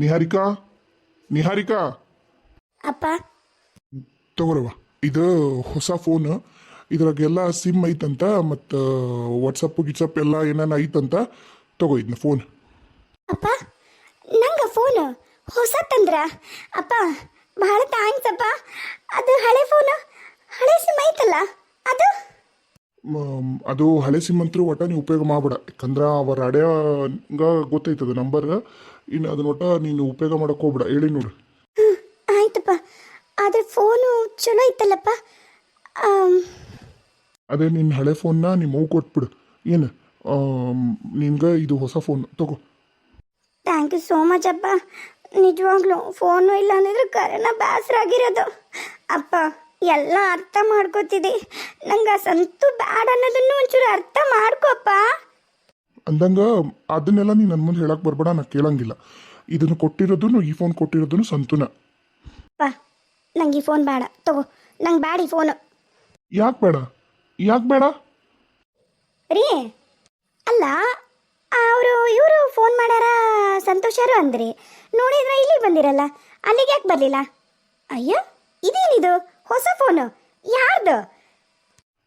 ನಿಹಾರಿಕಾ ನಿಹಾರಿಕಾ ಅಪ್ಪ. ತಗೋರವ. ಇದು ಹೊಸ ಫೋನ್. ಇದ್ರಾಗೆಲ್ಲ ಸಿಮ್ ಐತಂತ ಮತ್ತು ವಾಟ್ಸಪ್ ಗಿಟ್ಸಪ್ ಎಲ್ಲ ಏನೇನು ಐತಂತ. ತಗೋ ಇದನ್ನ ಫೋನ್. ಅಪ್ಪ ನಂಗೆ ಫೋನು ಹೊಸ ತಂದ್ರ ಅಪ್ಪ. ಭಾಳ ಥ್ಯಾಂಕ್ಸ್ ಅಪ್ಪ. ಅದು ಹಳೆ ಫೋನು, ಹಳೆ ಸಿಮ್ ಐತಲ್ಲ ಅದು. ಅದು ಹಳೆ ಸಿಮ್ ಅಂತೂ ಒಟ್ಟ ನೀವು ಉಪಯೋಗ ಮಾಡಬೇಡ. ಯಾಕಂದ್ರೆ ಅವರ ಅಡ್ಯಾಗ ಗೊತ್ತೈತದ ನಂಬರ್. ಇನ್ನು ಅದನ್ನ ಒಟ್ಟ ನೀನು ಉಪಯೋಗ ಮಾಡಕ್ಕೆ ಹೋಗ್ಬೇಡ. ಹೇಳಿ ನೋಡು. ಆಯ್ತಪ್ಪ. ಆದರೆ ಫೋನು ಚಲೋ ಐತಲ್ಲಪ್ಪ. ಅದೇ ನಿನ್ನ ಹಳೆ ಫೋನ್ನ ನಿಮ್ಮ ಮಗು ಕೊಟ್ಬಿಡು. ಏನು ನಿನ್ಗೆ ಇದು ಹೊಸ ಫೋನ್ ತಗೋ. ಥ್ಯಾಂಕ್ ಯು ಸೋ ಮಚ್ ಅಪ್ಪ. ನಿಜವಾಗ್ಲೂ ಫೋನು ಇಲ್ಲ ಅಂದಿದ್ರೆ ಕರೆನ ಬೇಸರ ಆಗಿರೋದು ಅಪ್ಪ. ಎಲ್ಲ ಅರ್ಥ ಮಾಡ್ಕೋತಿದ್ದೆ. ನಂಗೆ ಸಂತು ಬ್ಯಾಡ ಅನ್ನೋದನ್ನು ಒಂಚೂರು ಅರ್ಥ ಮಾಡ್ಕೋಪ್ಪ. ಅಂದಂಗ ಅದನ್ನೆಲ್ಲ ನೀನು ನನ್ನ ಮುಂದೆ ಹೇಳಕ್ಕೆ ಬರ್ಬೇಡ, ನಾ ಕೇಳಂಗಿಲ್ಲ. ಇದನ್ನು ಕೊಟ್ಟಿರೋದು, ಈ ಫೋನ್ ಕೊಟ್ಟಿರೋದು ಸಂತುನ. ಅಪ್ಪ ನಂಗೆ ಈ ಫೋನ್ ಬೇಡ, ತಗೋ. ನಂಗೆ ಬೇಡ ಈ ಫೋನು. ಯಾಕೆ ಬೇಡ? ಯಾಕೆ ಬೇಡ ರೀ? ಅಲ್ಲ, ಇವರು ಫೋನ್ ಮಾಡ್ಯಾರ ಸಂತೋಷರು ಅಂದ್ರಿ. ನೋಡಿದ್ರೆ ಇಲ್ಲಿಗೆ ಬಂದಿರಲ್ಲ, ಅಲ್ಲಿಗೆ ಯಾಕೆ ಬರಲಿಲ್ಲ? ಅಯ್ಯೋ, ಇದೇನಿದು ಹೊಸ ಫೋನು? ಯಾರ್ದು?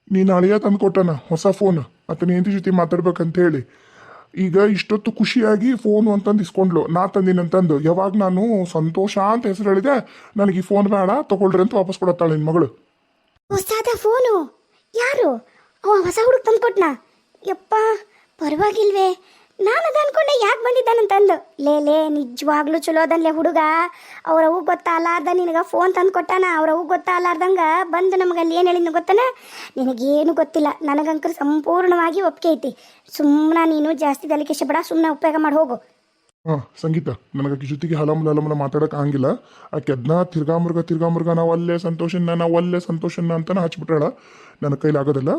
ನೀನು ಅಳಿಯ ತಂದು ಕೊಟ್ಟನ ಹೊಸ ಫೋನ್. ಆತನ ಹೆಂಡತಿ ಜೊತೆ ಮಾತಾಡ್ಬೇಕಂತ ಹೇಳಿ. ಈಗ ಇಷ್ಟೊತ್ತು ಖುಷಿಯಾಗಿ ಫೋನು ಅಂತಂದು ಇಸ್ಕೊಂಡ್ಲು. ನಾ ತಂದಿನಂತಂದು ಯಾವಾಗ ನಾನು ಸಂತೋಷ ಅಂತ ಹೆಸರು ಹೇಳಿದೆ, ನನಗೆ ಈ ಫೋನ್ ಬೇಡ ತಗೊಳ್ರಿ ಅಂತ ವಾಪಸ್ ಕೊಡತ್ತಾಳೆ ನಿನ್ನ ಮಗಳು. ಹೊಸದ ಫೋನು? ಯಾರು? ಅವ ಹೊಸ ಹುಡುಗ ತಂದು ಕೊಟ್ನಾ? ಯಪ್ಪ, ಪರವಾಗಿಲ್ವೇ. ನಾನು ಅದು ಅನ್ಕೊಂಡೆ ಯಾಕೆ ಬಂದಿದ್ದಾನಂತಂದು. ಲೇ ನಿಜವಾಗ್ಲೂ ಚಲೋ ಅದನ್ಲೇ ಹುಡುಗ. ಅವ್ರವು ಗೊತ್ತಾಲಾರ್ದ ನಿನಗೆ ಫೋನ್ ತಂದು ಕೊಟ್ಟಾನ. ಅವ್ರವು ಗೊತ್ತಾಲಾರ್ದಂಗೆ ಬಂದು ನಮಗೆ ಅಲ್ಲಿ ಏನು ಹೇಳಿದ್ನು ಗೊತ್ತಾನ? ನಿನಗೇನು ಗೊತ್ತಿಲ್ಲ, ನನಗಂಕರು ಸಂಪೂರ್ಣವಾಗಿ ಒಪ್ಪಿಗೆ ಐತಿ. ಸುಮ್ಮನೆ ನೀನು ಜಾಸ್ತಿ ತಲೆಕೆಶ ಬೇಡ, ಸುಮ್ಮನೆ ಉಪಯೋಗ ಮಾಡಿ ಹೋಗು. ಹಾಂ ಸಂಗೀತ, ನನಗೆ ಆಕೆ ಜೊತೆಗೆ ಹಲಮಲ ಮಾತಾಡೋಕೆ ಆಗಿಲ್ಲ. ಆಕೆ ಅದನ್ನ ತಿರ್ಗಾಮುರ್ಗ ನಾವು ಅಲ್ಲೇ ಸಂತೋಷನ್ನ ಅಂತಾನೆ ಹಚ್ಬಿಟ್ರಾಳ. ನನ್ನ ಕೈಲಿ ಆಗೋದಿಲ್ಲ.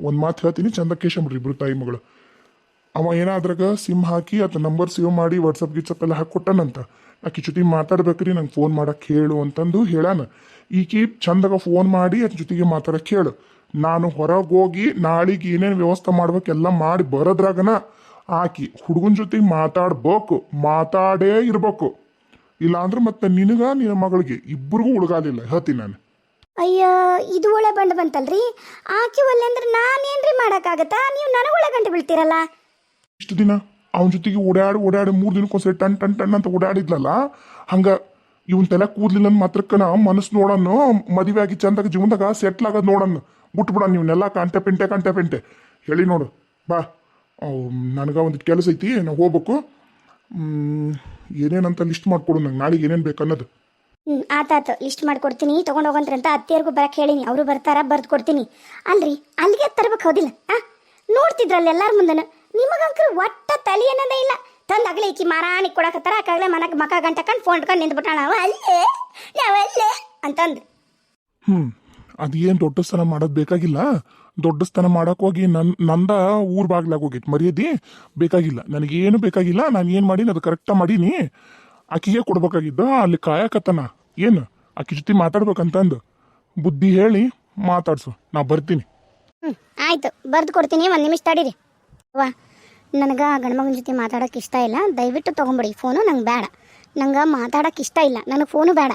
ಒಂದು ಮಾತು ಹೇಳ್ತೀನಿ, ಚಂದ ಕೇಶಂಬಿಡ್ರಿ ಇಬ್ರು ತಾಯಿ ಮಗಳು. ಅವ ಏನಾದ್ರಾಗ ಸಿಮ್ ಹಾಕಿ ಅದು ನಂಬರ್ ಸೇವ್ ಮಾಡಿ ವಾಟ್ಸಪ್ ಗಿಟ್ಸಪ್ ಎಲ್ಲ ಹಾಕಿಕೊಟ್ಟಾನಂತ. ಆಕೆ ಜೊತೆ ಮಾತಾಡ್ಬೇಕ್ರಿ, ನಂಗೆ ಫೋನ್ ಮಾಡಕ್ಕೆ ಹೇಳು ಅಂತಂದು ಹೇಳಾನ. ಈಕಿ ಚಂದಾಗ ಫೋನ್ ಮಾಡಿ ಅದ್ರ ಜೊತೆಗೆ ಮಾತಾಡಕ್ಕೆ ಹೇಳು. ನಾನು ಹೊರಗೆ ಹೋಗಿ ನಾಳೆಗೆ ಏನೇನು ವ್ಯವಸ್ಥೆ ಮಾಡ್ಬೇಕೆಲ್ಲ ಮಾಡಿ ಬರೋದ್ರಾಗನ ಆಕಿ ಹುಡುಗನ ಜೊತೆಗೆ ಮಾತಾಡೇ ಇರ್ಬೇಕು. ಇಲ್ಲಾಂದ್ರೆ ಮತ್ತೆ ನಿನ್ನ ಮಗಳಿಗೆ ಇಬ್ಬರಿಗೂ ಉಳ್ಗಾಲಿಲ್ಲ, ಹೇಳ್ತೀನಿ ನಾನು. ಅಯ್ಯೋ, ಇದು ಒಳ್ಳೆ ಬಂತಲ್ರಿ. ಆಕೆ ಒಳ್ಳೆ ಅಂದ್ರೆ ನಾನೇನ್ರಿ ಮಾಡೋಕ್ಕಾಗತ್ತಾ? ನೀವು ನನಗೊಳ್ಳೆ ಗಂಟೆ ಬೀಳ್ತೀರಲ್ಲ. ಇಷ್ಟು ದಿನ ಅವನ ಜೊತೆಗೆ ಓಡಾಡಿ 3 ದಿನಕ್ಕೊಂದ್ಸರಿ ಟನ್ ಅಂತ ಓಡಾಡಿದ್ಲಲ್ಲ, ಹಂಗ ಇವನ್ ತಲೆ ಕೂದ್ಲಿಲ್ಲ ಮಾತ್ರಕ್ಕನ ಮನಸ್ಸು ನೋಡನ್ನು. ಮದುವೆ ಆಗಿ ಚಂದಾಗ ಜೀವನದಾಗ ಸೆಟ್ಲ್ ಆಗೋದು ನೋಡನ್ನು ಬಿಟ್ಬಿಡ. ನೀವನ್ನೆಲ್ಲ ಕಂಟೆ ಪಿಂಟೆ ಹೇಳಿ ನೋಡು. ಬಾ, ನನಗೆ ಒಂದು ಕೆಲಸ ಐತಿ, ನಾವು ಹೋಗ್ಬೇಕು. ಏನೇನಂತ ಲಿಸ್ಟ್ ಮಾಡ್ಕೊಡು ನಂಗೆ, ನಾಳೆಗೆ ಏನೇನು ಬೇಕು ಅನ್ನೋದು. ಆತಾತು, ಲಿಸ್ಟ್ ಮಾಡ್ಕೊಡ್ತೀನಿ. ತೊಗೊಂಡು ಹೋಗಂತ್ರಂತ ಅತ್ತಿಯರ್ಗೂ ಬರಕ್ಕೆ ಹೇಳಿನಿ. ಅವರು ಬರ್ತಾರ, ಬರ್ದು ಕೊಡ್ತೀನಿ. ಅಲ್ರಿ, ಅಲ್ಲಿಗೆ ತರ್ಬೇಕು ಹೌದಿಲ್ಲ? ನೋಡ್ತಿದ್ರಲ್ಲ ಎಲ್ಲಾರ ಮುಂದನ. ನಿಮಗಂಕರು ಒಟ್ಟ ತಲೆ ಅನ್ನೋದೇ ಇಲ್ಲ. ತಂದು ಅಗಲಿ ಈಕಿ ಮಾರಾಣಿ ಕೊಡಕತ್ತಾರ. ಆಕಾಗಲೇ ಮಕ ಗಂಟಕೊಂಡು ಫೋನ್ ಇಟ್ಕೊಂಡು ನಿಂತ್ಬಿಟ್ಟಾಳ. ನಾವಲ್ಲೇ ಅಂತಂದು. ಅದೇನು ದೊಡ್ಡ ಸ್ಥಾನ ಮಾಡೋದು ಬೇಕಾಗಿಲ್ಲ. ದೊಡ್ಡ ಸ್ಥಾನ ಮಾಡಕ್ಕೆ ಹೋಗಿ ನಂದ ಊರ್ ಬಾಗ್ಲಾಗ ಹೋಗೈತಿ ಮರ್ಯಾದಿ. ಬೇಕಾಗಿಲ್ಲ, ನನಗೇನು ಬೇಕಾಗಿಲ್ಲ. ನಾನು ಏನು ಮಾಡೀನಿ ಅದು ಕರೆಕ್ಟಾಗಿ ಮಾಡೀನಿ. ಆಕಿಗೆ ಕೊಡ್ಬೇಕಾಗಿದ್ದ ಅಲ್ಲಿ ಕಾಯಕತ್ತನ. ಏನು ಆಕಿ ಜೊತೆ ಮಾತಾಡ್ಬೇಕಂತಂದು ಬುದ್ಧಿ ಹೇಳಿ ಮಾತಾಡ್ಸು. ನಾ ಬರ್ತೀನಿ. ಆಯ್ತು, ಬರ್ದು ಕೊಡ್ತೀನಿ. 1 ನಿಮಿಷ ತಡೀರಿ. ವಾ, ನನಗೆ ಗಂಡ್ಮಗನ ಜೊತೆ ಮಾತಾಡೋಕೆ ಇಷ್ಟ ಇಲ್ಲ. ದಯವಿಟ್ಟು ತೊಗೊಂಬಿಡಿ ಫೋನು. ನಂಗೆ ಬೇಡ. ನಂಗೆ ಮಾತಾಡೋಕೆ ಇಷ್ಟ ಇಲ್ಲ. ನನಗೆ ಫೋನು ಬೇಡ.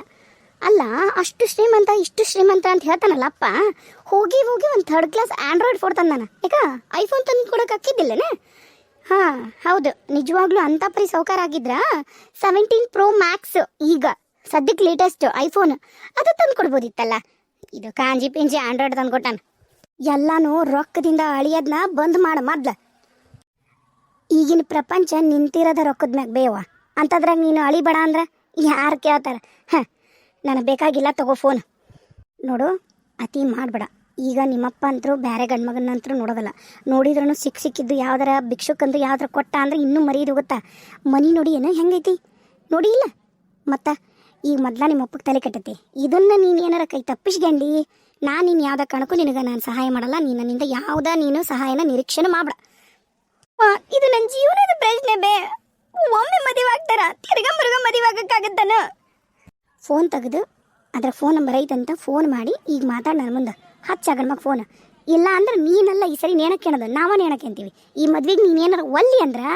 ಅಲ್ಲ, ಅಷ್ಟು ಶ್ರೀಮಂತ ಇಷ್ಟು ಶ್ರೀಮಂತ ಅಂತ ಹೇಳ್ತಾನಲ್ಲ ಅಪ್ಪ. ಹೋಗಿ ಒಂದು 3rd ಕ್ಲಾಸ್ ಆ್ಯಂಡ್ರಾಯ್ಡ್ ಫೋನ್ ತಂದಾನ. ಈಗ ಐಫೋನ್ ತಂದು ಕೊಡೋಕೆ ಹಾಕಿದ್ದಿಲ್ಲನೇ? ಹಾಂ ಹೌದು, ನಿಜವಾಗ್ಲೂ ಅಂಥ ಪರಿ ಸೌಕಾರ ಆಗಿದ್ರ 17 Pro Max ಈಗ ಸದ್ಯಕ್ಕೆ ಲೇಟೆಸ್ಟ್ ಐಫೋನ್ ಅದು ತಂದು ಕೊಡ್ಬೋದಿತ್ತಲ್ಲ. ಇದು ಕಾಂಜಿ ಪಿಂಜಿ ಆ್ಯಂಡ್ರಾಯ್ಡ್ ತಂದು ಕೊಟ್ಟಾನ. ಎಲ್ಲಾನು ರೊಕ್ಕದಿಂದ ಅಳಿಯೋದನ್ನ ಬಂದ್ ಮಾಡ ಮೊದ್ಲ. ಈಗಿನ ಪ್ರಪಂಚ ನಿಂತಿರೋದ ರೊಕ್ಕದ ಮ್ಯಾಗ ಬೇವ. ಅಂತದ್ರಾಗ ನೀನು ಅಳಿಬೇಡ ಅಂದ್ರೆ ಯಾರು ಕೇಳ್ತಾರ? ನನಗೆ ಬೇಕಾಗಿಲ್ಲ, ತಗೋ ಫೋನ್. ನೋಡು, ಅತಿ ಮಾಡಬೇಡ. ಈಗ ನಿಮ್ಮಪ್ಪ ಅಂತರೂ ಬೇರೆ ಗಂಡ್ಮಗನಂತರೂ ನೋಡೋದಲ್ಲ. ನೋಡಿದ್ರೂ ಸಿಕ್ಕಿದ್ದು ಯಾವ್ದಾರ ಭಿಕ್ಷುಕಂದು ಯಾವ್ದಾರ ಕೊಟ್ಟ ಅಂದ್ರೆ ಇನ್ನೂ ಮರೀದು ಹೋಗುತ್ತಾ. ಮನಿ ನೋಡಿ ಏನೋ ಹೆಂಗೈತಿ ನೋಡಿ ಇಲ್ಲ. ಮತ್ತು ಈಗ ಮೊದ್ಲ ನಿಮ್ಮಪ್ಪಗೆ ತಲೆ ಕೆಟ್ಟೈತಿ. ಇದನ್ನು ನೀನು ಏನಾರ ಕೈ ತಪ್ಪಿಸ್ಗಂಡು ನಾನು ನೀನು ಯಾವುದೇ ಕಾರಣಕ್ಕೂ ನಿನಗೆ ನಾನು ಸಹಾಯ ಮಾಡಲ್ಲ. ನನ್ನಿಂದ ಯಾವುದೇ ನೀನು ಸಹಾಯನ ನಿರೀಕ್ಷಣೆ ಮಾಡಬೇಡ. ಇದು ನನ್ನ ಜೀವನದ ಪ್ರಶ್ನೆ ಬೇ. ಒಮ್ಮೆ ಮದುವೆ ಆಗ್ತಾರ, ತಿರ್ಗಾ ಮದುವೆ ಆಗಕ್ಕಾಗತ್ತಾನ? ಫೋನ್ ತೆಗೆದು ಅದರ ಫೋನ್ ನಂಬರ್ ಐತಂತ ಫೋನ್ ಮಾಡಿ ಈಗ ಮಾತಾಡಿ ನನ್ನ ಮುಂದೆ ಹಚ್ಚಾಗಣ್ಮಗ ಫೋನ್. ಇಲ್ಲ ಅಂದ್ರೆ ನೀನೆಲ್ಲ ಈ ಸರಿ ನೇಣಕ್ಕೆ ಅನ್ನೋದು ನಾವೇ ನೇಣಕ್ಕೆ ಅಂತೀವಿ. ಈ ಮದ್ವೆಗೆ ನೀನೇನಾರು ಒಲ್ಲಿ ಅಂದ್ರೆ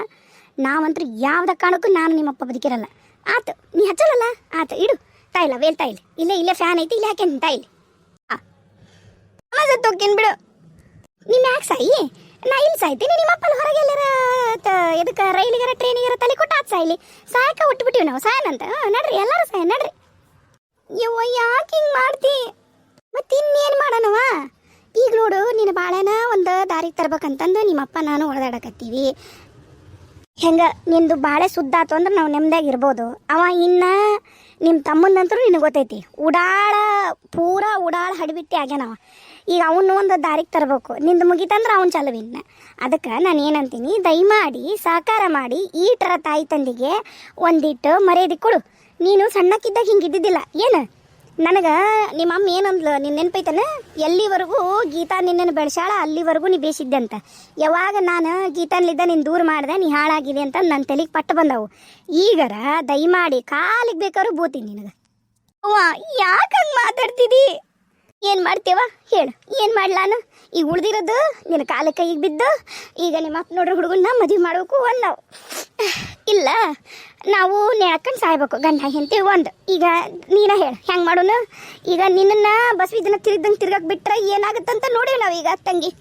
ನಾವಂತೂ ಯಾವುದೇ ಕಾರಣಕ್ಕೂ ನಾನು ನಿಮ್ಮಪ್ಪ ಬದುಕಿರಲ್ಲ. ಆತು ನೀ ಹಚ್ಚಲ್ಲ ಆತು ಇಡು ತಾಯಿಲ್ಲ ವೇಲ್ ತಾಯಿಲಿ ಇಲ್ಲೇ ಫ್ಯಾನ್ ಐತಿ ಇಲ್ಲೇ ಹಾಕ್ಯಂತ ತಾಯಿಲಿ ಸತ್ತೋಕ್ಕೇನು ಬಿಡು ನಿಮ್ಮ ಯಾಕೆ ಸಾಯಿ ನಾ ಇಲ್ಲಿ ಸಾಯ್ತೀನಿ ನಿಮ್ಮ ಅಪ್ಪನ ಹೊರಗೆ ಎಲ್ಲಾರ ಎದಕ್ಕೆ ರೈಲಿಗಾರ ಟ್ರೈನಿಗಾರ ತಲೆ ಕೊಟ್ಟು ಆತ್ ಸಾಯ್ಲಿ ಸಾಯಕ ಉಟ್ಬಿಟ್ಟಿವಿ ನಾವು ಸಾಯನಂತ ನಡ್ರಿ ಎಲ್ಲರೂ ಸಾಯ ನಡ್ರಿ ಯವ್ವ ಯಾಕೆ ಹಿಂಗೆ ಮಾಡ್ತಿ ಮತ್ತೆ ಇನ್ನೇನು ಮಾಡೋಣವ ಈಗ ನೋಡು ನಿನ್ನ ಬಾಳೆನ ಒಂದು ದಾರಿಗೆ ತರ್ಬೇಕಂತಂದು ನಿಮ್ಮಪ್ಪ ನಾನು ಹೊಡೆದಾಡಕತ್ತೀವಿ ಹೆಂಗ ನಿಂದು ಬಾಳೆ ಸುದ್ದಾತು ಅಂದ್ರೆ ನಾವು ನೆಮ್ಮದಿಯಾಗಿ ಇರ್ಬೋದು ಅವ ಇನ್ನ ನಿಮ್ಮ ತಮ್ಮಂದಂತರೂ ನಿನಗೆ ಗೊತ್ತೈತಿ ಪೂರಾ ಉಡಾಳ ಹಡಿಬಿಟ್ಟಿ ಆಗ್ಯಾನವ ಈಗ ಅವನು ಒಂದು ದಾರಿಗೆ ತರಬೇಕು ನಿಂದು ಮುಗಿತಂದ್ರೆ ಅವ್ನು ಚಲವಿನ್ನ ಅದಕ್ಕೆ ನಾನು ಏನಂತೀನಿ ದಯಮಾಡಿ ಸಹಕಾರ ಮಾಡಿ ಈಟರ ತಾಯಿ ತಂದೆಗೆ ಒಂದಿಟ್ಟು ಮರ್ಯಾದೆ ಕೊಡು ನೀನು ಸಣ್ಣಕ್ಕಿದ್ದಾಗ ಹಿಂಗೆ ಇದ್ದಿದ್ದಿಲ್ಲ ಏನು ನನಗೆ ನಿಮ್ಮ ಅಮ್ಮ ಏನಂದ್ಲು ನಿನ್ನ ನೆನಪೈತನ ಎಲ್ಲಿವರೆಗೂ ಗೀತಾ ನಿನ್ನನ್ನು ಬೆಳೆಸಾಳ ಅಲ್ಲಿವರೆಗೂ ನೀ ಬೇಸಿದ್ದೆ ಅಂತ ಯಾವಾಗ ನಾನು ಗೀತಾನ್ಲಿದ್ದ ನೀನು ದೂರ ಮಾಡಿದೆ ನೀ ಹಾಳಾಗಿದೆ ಅಂತ ನನ್ನ ತಲೆಗೆ ಪಟ್ಟು ಬಂದವು ಈಗರ ದಯಮಾಡಿ ಕಾಲಿಗೆ ಬೇಕಾದ್ರೂ ಬೋತೀನಿ ನಿನಗೆ ಅವ್ವ ಯಾಕೆ ಹಂಗೆ ಮಾತಾಡ್ತಿದ್ದಿ ಏನು ಮಾಡ್ತೇವ ಹೇಳು ಏನು ಮಾಡ್ಲಾನು ಈಗ ಉಳ್ದಿರೋದು ನಿನ್ನ ಕಾಲ ಕೈಗೆ ಬಿದ್ದು ಈಗ ನಿಮ್ಮ ಅಪ್ಪ ನೋಡ್ರಿ ಹುಡುಗನ್ನ ಮದುವೆ ಮಾಡಬೇಕು ನಾವು ಇಲ್ಲ ನಾವು ನೆಳ್ಕೊಂಡು ಸಾಯ್ಬೇಕು ಗಂಡ ಹೆಂಡತಿ ಒಂದು ಈಗ ನೀನ ಹೇಳು ಹೆಂಗೆ ಮಾಡೋನು ಈಗ ನಿನ್ನನ್ನು ಬಸವಿ ದಿನ ತಿರ್ಗಕ್ಕೆ ಬಿಟ್ರೆ ಏನಾಗುತ್ತಂತ ನೋಡೀವಿ ನಾವು ಈಗ ತಂಗಿ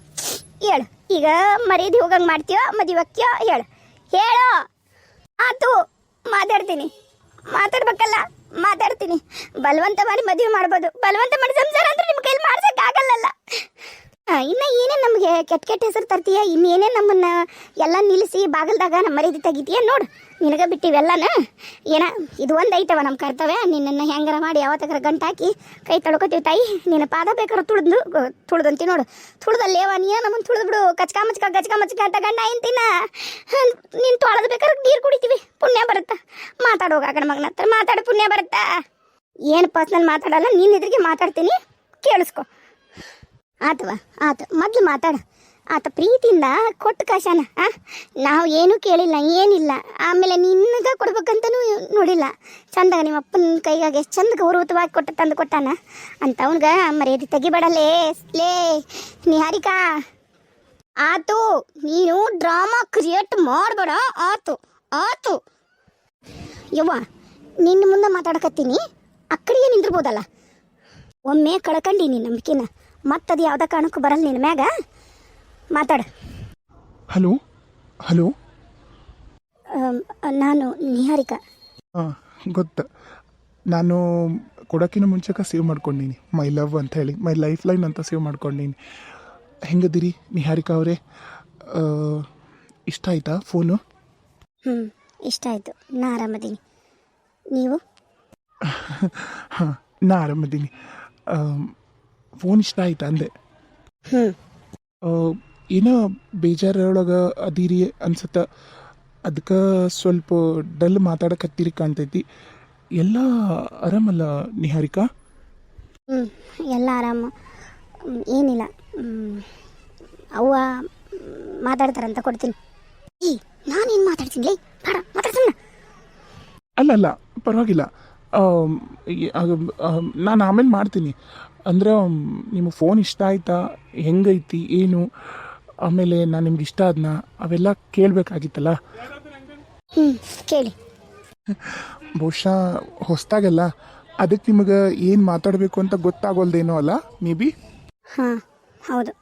ಹೇಳು ಈಗ ಮರ್ಯಾದೆ ಹೋಗಂಗೆ ಮಾಡ್ತೀಯೋ ಮದುವೆ ಹಾಕ್ತೀಯೋ ಹೇಳು ಆತು ಮಾತಾಡ್ಬೇಕಲ್ಲ ಮಾತಾಡ್ತೀನಿ ಬಲವಂತ ಮಾಡಿ ಮದುವೆ ಮಾಡ್ಬೋದು ಬಲವಂತ ಮಾಡಿ ಸಂಸಾರ ಅಂದ್ರೆ ನಿಮ್ಮ ಕೈಲಿ ಮಾಡ್ಸೋಕ್ಕಾಗಲ್ಲಲ್ಲ ಇನ್ನು ಏನೇನು ನಮಗೆ ಕೆಟ್ಟ ಹೆಸರು ತರ್ತೀಯ ಇನ್ನೇನೇ ನಮ್ಮನ್ನು ಎಲ್ಲ ನಿಲ್ಲಿಸಿ ಬಾಗಲ್ದಾಗ ನಮ್ಮ ಮರ್ಯಾದೆ ತೆಗಿತೀಯ ನೋಡು ನಿನಗೆ ಬಿಟ್ಟಿವೆಲ್ಲನ ಏನ ಇದು ಒಂದು ಐತವ ನಮ್ಮ ಕರ್ತವ್ಯ ನಿನ್ನನ್ನು ಹೆಂಗಾರ ಮಾಡಿ ಯಾವತ್ತಾರ ಗಂಟು ಹಾಕಿ ಕೈ ತಡ್ಕೋತೀವಿ ತಾಯಿ ನಿನ್ನ ಪಾದ ಬೇಕಾದ್ರೆ ತುಳ್ದಂತಿ ನೋಡು ತುಳ್ದಲ್ಲೇವ ನೀನು ನಮ್ಮನ್ನು ತುಳಿದ್ಬಿಡು ಗಚ್ಕ ಮಚ್ಕ ಅಂತ ಗಂಡ ಎಂತಿನ ನೀನು ತೊಳೆದು ಬೇಕಾದ್ರೆ ನೀರು ಕುಡಿತೀವಿ ಪುಣ್ಯ ಬರುತ್ತಾ ಮಾತಾಡೋಗ ಆ ಕಡೆ ಮಗನ ಹತ್ರ ಮಾತಾಡು ಪುಣ್ಯ ಬರುತ್ತಾ ಏನು ಪರ್ಸ್ನಲ್ ಮಾತಾಡಲ್ಲ ನಿನ್ನ ಎದುರಿಗೆ ಮಾತಾಡ್ತೀನಿ ಕೇಳಿಸ್ಕೊ ಆತು ಮೊದಲು ಮಾತಾಡ ಆತ ಪ್ರೀತಿಯಿಂದ ಕೊಟ್ಟು ಕಾಶಾನ ನಾವು ಏನೂ ಕೇಳಿಲ್ಲ ಏನಿಲ್ಲ ಆಮೇಲೆ ನಿನಗೆ ಕೊಡ್ಬೇಕಂತನೂ ನೋಡಿಲ್ಲ ಚಂದಾಗ ನಿಮ್ಮ ಅಪ್ಪನ ಕೈಗಾಗೆ ಎಷ್ಟು ಚಂದ ಗೌರವವಾಗಿ ಕೊಟ್ಟು ತಂದು ಕೊಟ್ಟಾನ ಅಂತ ಅವನಿಗೆ ಮರ್ಯಾದೆ ತೆಗಿಬೇಡಲೇ ನಿಹಾರಿಕಾ ಆತು ನೀನು ಡ್ರಾಮಾ ಕ್ರಿಯೇಟ್ ಮಾಡಬೇಡ ಆತು ಯವ್ವ ನಿನ್ನ ಮುಂದೆ ಮಾತಾಡಕತ್ತೀನಿ ಅಕ್ಕಡಿಗೆ ನಿಂದಿರ್ಬೋದಲ್ಲ ಒಮ್ಮೆ ಕಳ್ಕಂಡಿ ನಂಬಿಕೆನ ಮತ್ತದು ಯಾವುದೇ ಕಾರಣಕ್ಕೂ ಬರಲ್ಲ ನಿನ್ನ ಮ್ಯಾಗ ಮಾತಾಡ ಹಲೋ ನಾನು ನಿಹಾರಿಕಾ ಹಾಂ ಗೊತ್ತು ನಾನು ಕೊಡೋಕ್ಕಿಂತ ಮುಂಚೆಗೆ ಸೇವ್ ಮಾಡ್ಕೊಂಡೀನಿ ಮೈ ಲವ್ ಅಂತ ಹೇಳಿ ಮೈ ಲೈಫ್ ಲೈನ್ ಅಂತ ಸೇವ್ ಮಾಡ್ಕೊಂಡೀನಿ ಹೆಂಗದಿರಿ ನಿಹಾರಿಕಾ ಅವರೇ ಇಷ್ಟ ಆಯ್ತಾ ಫೋನು ಇಷ್ಟ ಆಯಿತು ನಾ ಆರಾಮದೀನಿ ನೀವು ಹಾಂ ನಾ ಆರಾಮದೀನಿ ಫೋನ್ ಇಷ್ಟ ಆಯ್ತಾ ಅಂದೆ ಏನೋ ಬೇಜಾರೊಳಗೆ ಅದೀರಿ ಅನ್ಸತ್ತ ಅದಕ್ಕೆ ಸ್ವಲ್ಪ ಡಲ್ ಮಾತಾಡಕತ್ತೀರಿ ಕಾಣ್ತೈತಿ ಎಲ್ಲ ಆರಾಮಲ್ಲ ನಿಹಾರಿಕಾ ಎಲ್ಲ ಆರಾಮ ಏನಿಲ್ಲ ಅವ್ವ ಮಾತಾಡ್ತಾರಂತ ಕೊಡ್ತೀನಿ ನಾನೇನು ಮಾತಾಡ್ತೀನಿ ಬೇಡ ಮಾತಾಡ್ತೀನಿ ಅಲ್ಲ ಪರವಾಗಿಲ್ಲ ನಾನು ಆಮೇಲೆ ಮಾಡ್ತೀನಿ ಅಂದ್ರೆ ನಿಮ್ಮ ಫೋನ್ ಇಷ್ಟ ಆಯ್ತಾ ಹೆಂಗೈತಿ ಏನು ಆಮೇಲೆ ನಾನು ನಿಮ್ಗೆ ಇಷ್ಟ ಆದ್ನ ಅವೆಲ್ಲ ಕೇಳಬೇಕಾಗಿತ್ತಲ್ಲ ಕೇಳಿ ಬಹುಶಃ ಹೊಸ್ದಾಗಲ್ಲ ಅದಕ್ಕೆ ನಿಮಗೆ ಏನು ಮಾತಾಡಬೇಕು ಅಂತ ಗೊತ್ತಾಗೋಲ್ದೇನೋ ಅಲ್ಲ ಮೇ ಬಿ ಹಾಂ ಹೌದು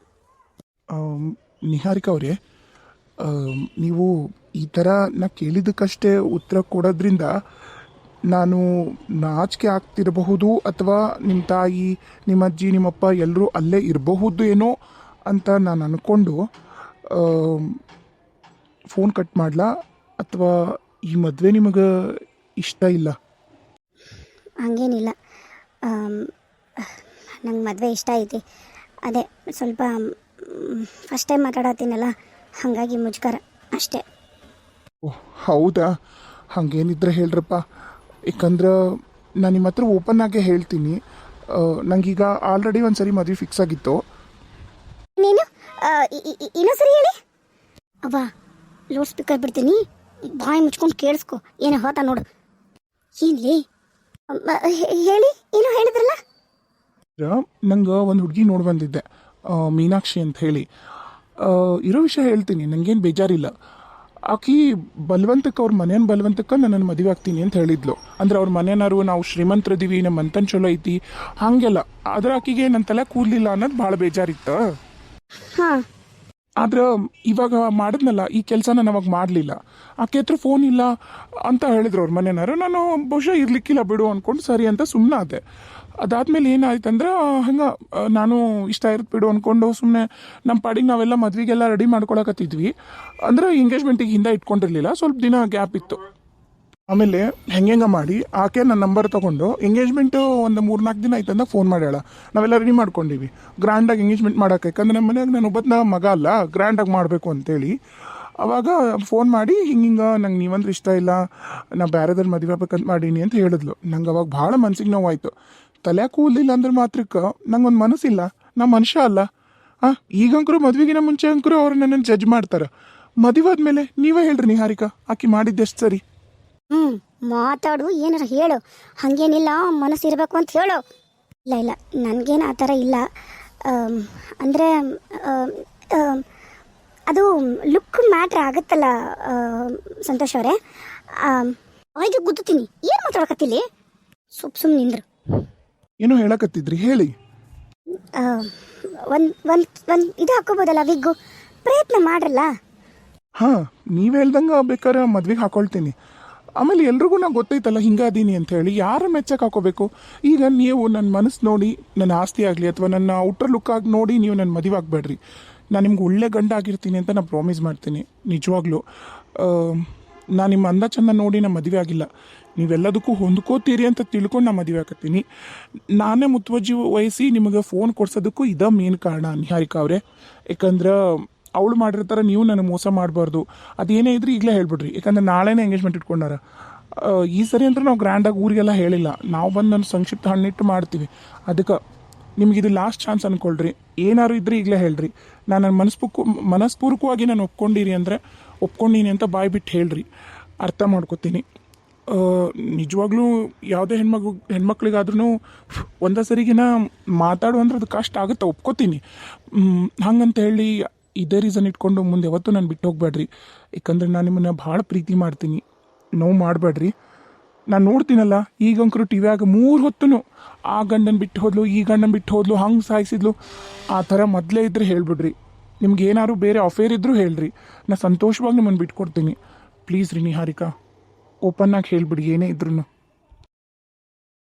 ನಿಹಾರಿಕಾ ಅವರೇ ನೀವು ಈ ಥರ ನಾ ಕೇಳಿದ್ದಕ್ಕಷ್ಟೇ ಉತ್ತರ ಕೊಡೋದ್ರಿಂದ ನಾನು ನಾಚಿಕೆ ಆಗ್ತಿರಬಹುದು ಅಥವಾ ನಿಮ್ಮ ತಾಯಿ ನಿಮ್ಮ ಅಜ್ಜಿ ನಿಮ್ಮಪ್ಪ ಎಲ್ಲರೂ ಅಲ್ಲೇ ಇರಬಹುದು ಏನೋ ಅಂತ ನಾನು ಅಂದ್ಕೊಂಡು ಫೋನ್ ಕಟ್ ಮಾಡಲಾ ಅಥವಾ ಈ ಮದುವೆ ನಿಮಗೆ ಇಷ್ಟ ಇಲ್ಲ ಹಂಗೇನಿಲ್ಲ ನಂಗೆ ಮದುವೆ ಇಷ್ಟ ಐತಿ ಅದೇ ಸ್ವಲ್ಪ ಫಸ್ಟ್ ಟೈಮ್ ಮಾತಾಡತ್ತೀನಲ್ಲ ಹಾಗಾಗಿ ಮುಜುಗರ ಅಷ್ಟೇ ಓಹ್ ಹೌದಾ ಹಾಗೇನಿದ್ರೆ ಹೇಳ್ರಪ್ಪ ಯಾಕಂದ್ರೆ ನಾನು ನಿಮ್ಮ ಹತ್ರ ಓಪನ್ ಆಗೇ ಹೇಳ್ತೀನಿ ನಂಗೀಗ ಆಲ್ರೆಡಿ ಒಂದು ಸರಿ ಮದುವೆ ಫಿಕ್ಸ್ ಆಗಿತ್ತು ನೀನು ಇನ್ನೊಂದು ಸರಿ ಹೇಳಿ ಅವ್ವ ಲೌಡ್ ಸ್ಪೀಕರ್ ಬಿಡ್ತೀನಿ ಬಾಯಿ ಮುಚ್ಕೊಂಡು ಕೇಳಿಸ್ಕೊ ಏನೋ ಹೋತ ನೋಡು ಏನ್ಲಿ ಹೇಳಿ ಏನೋ ಹೇಳಿದ್ರಲ್ಲ ನಂಗೆ ಒಂದು ಹುಡುಗಿ ನೋಡಿ ಬಂದಿದ್ದೆ ಮೀನಾಕ್ಷಿ ಅಂತ ಹೇಳಿ ಇರೋ ವಿಷಯ ಹೇಳ್ತೀನಿ ನನಗೇನು ಬೇಜಾರಿಲ್ಲ ಆಕಿ ಬಲವಂತಕ್ಕೆ ಅವ್ರ ಮನೇನ ಬಲವಂತಕ್ಕೆ ನನ್ನನ್ನು ಮದುವೆ ಆಗ್ತೀನಿ ಅಂತ ಹೇಳಿದ್ಲು. ಅಂದ್ರೆ ಅವ್ರ ಮನೆಯವರು ನಾವು ಶ್ರೀಮಂತರಿದೀವಿ, ನಮ್ಮ ಮಂತನ್ ಚಲೋ ಐತಿ ಹಾಗೆಲ್ಲ. ಆದ್ರೆ ಆಕಿಗೆ ನನ್ನ ತಲೆ ಕೂದಲಿಲ್ಲ ಅನ್ನೋದು ಭಾಳ ಬೇಜಾರಿತ್ತು. ಹಾಂ ಆದ್ರೆ ಇವಾಗ ಮಾಡಿದ್ನಲ್ಲ ಈ ಕೆಲಸ ನಾನು ಅವಾಗ ಮಾಡಲಿಲ್ಲ. ಆಕೆ ಹತ್ರ ಫೋನ್ ಇಲ್ಲ ಅಂತ ಹೇಳಿದ್ರು ಅವ್ರ ಮನೆಯವರು. ನಾನು ಬಹುಶಃ ಇರ್ಲಿಕ್ಕಿಲ್ಲ ಬಿಡು ಅಂದ್ಕೊಂಡು ಸರಿ ಅಂತ ಸುಮ್ಮನೆ ಆದೆ. ಅದಾದ್ಮೇಲೆ ಏನಾಯ್ತಂದ್ರೆ ಹಂಗೆ ನಾನು ಇಷ್ಟ ಇರುತ್ತೆ ಬಿಡು ಅಂದ್ಕೊಂಡು ಸುಮ್ಮನೆ ನಮ್ಮ ಪಾಡಿಗೆ ನಾವೆಲ್ಲ ಮದ್ವೆಗೆಲ್ಲ ರೆಡಿ ಮಾಡ್ಕೊಳಕತ್ತಿದ್ವಿ. ಅಂದ್ರೆ ಎಂಗೇಜ್ಮೆಂಟಿಗೆ ಹಿಂದೆ ಇಟ್ಕೊಂಡಿರಲಿಲ್ಲ, ಸ್ವಲ್ಪ ದಿನ ಗ್ಯಾಪ್ ಇತ್ತು. ಆಮೇಲೆ ಹೆಂಗೆ ಮಾಡಿ ಆಕೆ ನನ್ನ ನಂಬರ್ ತೊಗೊಂಡು ಎಂಗೇಜ್ಮೆಂಟು ಒಂದು 3-4 ದಿನ ಆಯ್ತಂದ ಫೋನ್ ಮಾಡ್ಯಾಳ. ನಾವೆಲ್ಲ ರೆಡಿ ಮಾಡ್ಕೊಂಡಿವಿ ಗ್ರ್ಯಾಂಡಾಗಿ ಎಂಗೇಜ್ಮೆಂಟ್ ಮಾಡೋಕೆ. ಯಾಕಂದ್ರೆ ನಮ್ಮ ಮನ್ಯಾಗ ನಾನು ಒಬ್ಬನ ಮಗ ಅಲ್ಲ, ಗ್ರ್ಯಾಂಡಾಗಿ ಮಾಡಬೇಕು ಅಂತೇಳಿ. ಅವಾಗ ಫೋನ್ ಮಾಡಿ ಹಿಂಗೆ ನಂಗೆ ನೀವಂದ್ರೆ ಇಷ್ಟ ಇಲ್ಲ, ನಾ ಬೇರೆದ್ರ ಮದುವೆ ಆಗ್ಬೇಕಂತ ಮಾಡೀನಿ ಅಂತ ಹೇಳಿದ್ಲು. ನಂಗೆ ಅವಾಗ ಭಾಳ ಮನ್ಸಿಗೆ ನೋವಾಯ್ತು. ತಲೆ ಕೂದಲಿಲ್ಲ ಅಂದ್ರೆ ಮಾತ್ರಕ್ಕೆ ನಂಗೆ ಒಂದು ಮನಸ್ಸಿಲ್ಲ, ನಾ ಮನುಷ್ಯ ಅಲ್ಲ. ಈಗಂಕರು ಮದುವೆಗಿನ ಮುಂಚೆ ಅಂಕರು ಅವ್ರು ನನ್ನನ್ನು ಜಡ್ಜ್ ಮಾಡ್ತಾರೆ. ಮದುವೆ ಆದ್ಮೇಲೆ ನೀವೇ ಹೇಳ್ರಿ ನಿಹಾರಿಕಾ, ಆಕಿ ಮಾಡಿದ್ದೆಷ್ಟು ಸರಿ? ಮಾತಾಡು, ಏನಾರ ಹೇಳು. ಹಾಗೇನಿಲ್ಲ, ಮನಸ್ಸಿರಬೇಕು ಅಂತ ಹೇಳು. ಇಲ್ಲ ನನಗೇನು ಆ ಥರ ಇಲ್ಲ. ಅಂದರೆ ಅದು ಲುಕ್ ಮ್ಯಾಟ್ರ್ ಆಗುತ್ತಲ್ಲ ಸಂತೋಷ್ ಅವರೇ. ಆಯ್ತು ಗೊತ್ತೀನಿ, ಏನು ಮಾತಾಡಕತ್ತಿಲ್ಲಿ? ಸುಮ್ಮನೆ ನಿಂದ್ರು. ಏನೋ ಹೇಳಕತ್ತಿದ್ರಿ, ಹೇಳಿ. ಒಂದು ಇದು ಹಾಕೋಬೋದಲ್ಲ, ವಿಗ್ಗು. ಪ್ರಯತ್ನ ಮಾಡ್ರಲ್ಲ. ಹಾಂ, ನೀವು ಹೇಳ್ದಂಗೆ ಬೇಕಾದ್ರೆ ಮದ್ವೆಗೆ ಹಾಕೊಳ್ತೀನಿ. ಆಮೇಲೆ ಎಲ್ರಿಗೂ ನಂಗೆ ಗೊತ್ತೈತಲ್ಲ ಹಿಂಗಾದೀನಿ ಅಂತ ಹೇಳಿ. ಯಾರು ಮೆಚ್ಚಕ್ಕೆ ಹಾಕೋಬೇಕು? ಈಗ ನೀವು ನನ್ನ ಮನಸ್ಸು ನೋಡಿ, ನನ್ನ ಆಸ್ತಿ ಆಗಲಿ ಅಥವಾ ನನ್ನ ಔಟರ್ ಲುಕ್ ಆಗಿ ನೋಡಿ ನೀವು ನನ್ನ ಮದುವೆ ಆಗಬೇಡ್ರಿ. ನಾನು ನಿಮ್ಗೆ ಒಳ್ಳೆ ಗಂಡ ಆಗಿರ್ತೀನಿ ಅಂತ ನಾನು ಪ್ರಾಮಿಸ್ ಮಾಡ್ತೀನಿ. ನಿಜವಾಗ್ಲೂ ನಾನು ನಿಮ್ಮ ಅಂದ ಚಂದ ನೋಡಿ ನಾನು ಮದುವೆ ಆಗಿಲ್ಲ. ನೀವೆಲ್ಲದಕ್ಕೂ ಹೊಂದ್ಕೋತೀರಿ ಅಂತ ತಿಳ್ಕೊಂಡು ನಾನು ಮದುವೆ ಆಗತ್ತೀನಿ. ನಾನೇ ಮುತುವರ್ಜಿ ವಹಿಸಿ ನಿಮಗೆ ಫೋನ್ ಕೊಡ್ಸೋದಕ್ಕೂ ಇದೇ ಮೇನ್ ಕಾರಣ ನಿಹಾರಿಕಾ ಅವರೇ. ಯಾಕಂದ್ರೆ ಅವಳು ಮಾಡಿರ್ತಾರೆ, ನೀವು ನನಗೆ ಮೋಸ ಮಾಡಬಾರ್ದು. ಅದೇನೇ ಇದ್ರೂ ಈಗಲೇ ಹೇಳ್ಬಿಡ್ರಿ, ಯಾಕಂದ್ರೆ ನಾಳೆನೇ ಎಂಗೇಜ್ಮೆಂಟ್ ಇಟ್ಕೊಂಡಾರ. ಈ ಸರಿ ಅಂದ್ರೆ ನಾವು ಗ್ರ್ಯಾಂಡಾಗಿ ಊರಿಗೆಲ್ಲ ಹೇಳಿಲ್ಲ, ನಾವು ಬಂದು ನಾನು ಸಂಕ್ಷಿಪ್ತ ಹಣ್ಣಿಟ್ಟು ಮಾಡ್ತೀವಿ. ಅದಕ್ಕೆ ನಿಮ್ಗೆ ಇದು ಲಾಸ್ಟ್ ಚಾನ್ಸ್ ಅಂದ್ಕೊಳ್ರಿ. ಏನಾರು ಇದ್ರೆ ಈಗಲೇ ಹೇಳ್ರಿ. ನಾನು ನನ್ನ ಮನಸ್ಪೂರ್ವಕವಾಗಿ ನಾನು ಒಪ್ಕೊಂಡಿರಿ ಅಂದರೆ ಒಪ್ಕೊಂಡೀನಿ ಅಂತ ಬಾಯಿ ಬಿಟ್ಟು ಹೇಳ್ರಿ, ಅರ್ಥ ಮಾಡ್ಕೊತೀನಿ. ನಿಜವಾಗ್ಲೂ ಯಾವುದೇ ಹೆಣ್ಮಕ್ಳಿಗಾದ್ರೂ ಒಂದೇ ಸರಿಗಿನ ಮಾತಾಡು ಅಂದ್ರೆ ಅದು ಕಷ್ಟ ಆಗುತ್ತೆ, ಒಪ್ಕೋತೀನಿ. ಹಂಗಂತ ಹೇಳಿ ಇದೇ ರೀಸನ್ ಇಟ್ಕೊಂಡು ಮುಂದೆ ಯಾವತ್ತೂ ನಾನು ಬಿಟ್ಟು ಹೋಗ್ಬೇಡ್ರಿ. ಯಾಕಂದ್ರೆ ನಾನು ನಿಮ್ಮನ್ನು ಭಾಳ ಪ್ರೀತಿ ಮಾಡ್ತೀನಿ, ನೋವು ಮಾಡಬೇಡ್ರಿ. ನಾನು ನೋಡ್ತೀನಲ್ಲ ಈಗಂಕರು ಟಿವಿಯಾಗ 3 ಹೊತ್ತು ಆ ಗಂಡನ ಬಿಟ್ಟು ಹೋದ್ಲು, ಈ ಗಂಡನ ಬಿಟ್ಟು ಹೋದ್ಲು, ಹಂಗೆ ಸಾಯಿಸಿದ್ಲು, ಆ ಥರ ಮೊದಲೇ ಇದ್ದರೆ ಹೇಳ್ಬಿಡ್ರಿ. ನಿಮ್ಗೆ ಏನಾದ್ರು ಬೇರೆ ಅಫೇರ್ ಇದ್ದರೂ ಹೇಳ್ರಿ, ನಾನು ಸಂತೋಷವಾಗಿ ನಿಮ್ಮನ್ನು ಬಿಟ್ಕೊಡ್ತೀನಿ. ಪ್ಲೀಸ್ ರೀ ನಿಹಾರಿಕಾ, ಓಪನ್ನಾಗಿ ಹೇಳ್ಬಿಡಿ ಏನೇ ಇದ್ರೂ.